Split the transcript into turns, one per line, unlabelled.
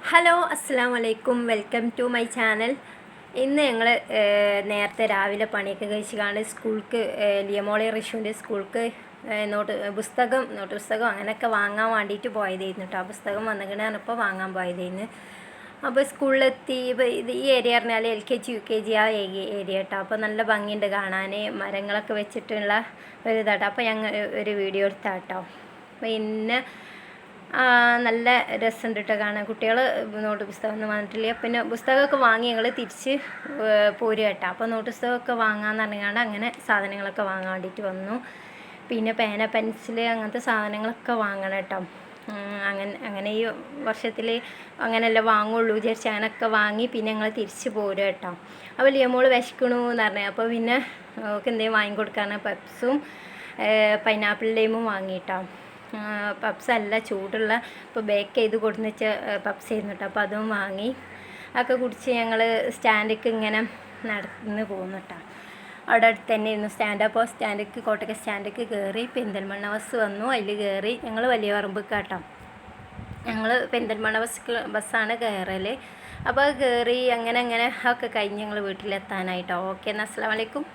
Hello അസ്സാം വലൈക്കും welcome to my channel. ഇന്ന് ഞങ്ങൾ നേരത്തെ രാവിലെ പണിയൊക്കെ കഴിച്ച് സ്കൂൾക്ക് ലിയമോളെ റിഷുവിൻ്റെ സ്കൂൾക്ക് നോട്ട് പുസ്തകം അങ്ങനെയൊക്കെ വാങ്ങാൻ വേണ്ടിയിട്ട് പോയതായിരുന്നു കേട്ടോ. ആ പുസ്തകം വന്നിട്ടാണ് ഇപ്പോൾ വാങ്ങാൻ പോയതായിരുന്നു. അപ്പോൾ സ്കൂളിലെത്തി. ഇപ്പോൾ ഈ ഏരിയ പറഞ്ഞാൽ LKG UKG ആ ഏരിയ കേട്ടോ. അപ്പോൾ നല്ല ഭംഗിയുണ്ട് കാണാൻ, മരങ്ങളൊക്കെ വെച്ചിട്ടുള്ള ഒരു ഇതാട്ടോ. അപ്പോൾ ഞങ്ങൾ ഒരു വീഡിയോ എടുത്താൽ കേട്ടോ. പിന്നെ നല്ല രസമുണ്ട് കേട്ടോ കാണാൻ. കുട്ടികൾ നോട്ട് പുസ്തകമൊന്നും വന്നിട്ടില്ല. പിന്നെ പുസ്തകമൊക്കെ വാങ്ങി ഞങ്ങൾ തിരിച്ച് പോരുക കേട്ടോ. അപ്പോൾ നോട്ട് പുസ്തകമൊക്കെ വാങ്ങാമെന്ന് പറഞ്ഞാണ്ട് അങ്ങനെ സാധനങ്ങളൊക്കെ വാങ്ങാൻ വേണ്ടിയിട്ട് വന്നു. പിന്നെ പേന, പെൻസിൽ അങ്ങനത്തെ സാധനങ്ങളൊക്കെ വാങ്ങണം കേട്ടോ. അങ്ങനെ ഈ വർഷത്തിൽ അങ്ങനെയല്ല വാങ്ങുള്ളൂ വിചാരിച്ച് അങ്ങനെയൊക്കെ വാങ്ങി പിന്നെ ഞങ്ങൾ തിരിച്ച് പോരുക കേട്ടോ. അപ്പോൾ ലിയമോള് വിശക്കണു എന്ന് പറഞ്ഞു. അപ്പോൾ പിന്നെ അവൾക്ക് എന്തെങ്കിലും വാങ്ങിക്കൊടുക്കാനാണ് പപ്സും പൈനാപ്പിൾ ലൈമും വാങ്ങിയിട്ടോ. പപ്സ് അല്ല, ചൂടുള്ള ഇപ്പോൾ ബേക്ക് ചെയ്ത് കൊടുന്ന് വെച്ച പപ്സ് ആയിരുന്നു കേട്ടോ. അപ്പോൾ അതും വാങ്ങി ഒക്കെ കുടിച്ച് ഞങ്ങൾ സ്റ്റാൻഡിലേക്ക് ഇങ്ങനെ നടന്ന് പോകുന്നു കേട്ടോ. അവിടെ അടുത്ത് തന്നെ ഇരുന്നു സ്റ്റാൻഡ്. അപ്പോൾ സ്റ്റാൻഡിലേക്ക് കോട്ടയ്ക്ക് സ്റ്റാൻഡിലേക്ക് കയറി പെരിന്തൽമണ്ണ ബസ് വന്നു. അതിൽ കയറി ഞങ്ങൾ വലിയ പറമ്പ് കേട്ടോ. ഞങ്ങൾ പെരിന്തൽമണ്ണ ബസ്സാണ് കയറൽ. അപ്പോൾ കയറി അങ്ങനെ ഒക്കെ കഴിഞ്ഞ് ഞങ്ങൾ വീട്ടിലെത്താനായിട്ടോ. ഓക്കെ, എന്നാൽ അസ്സലാമു അലൈക്കും.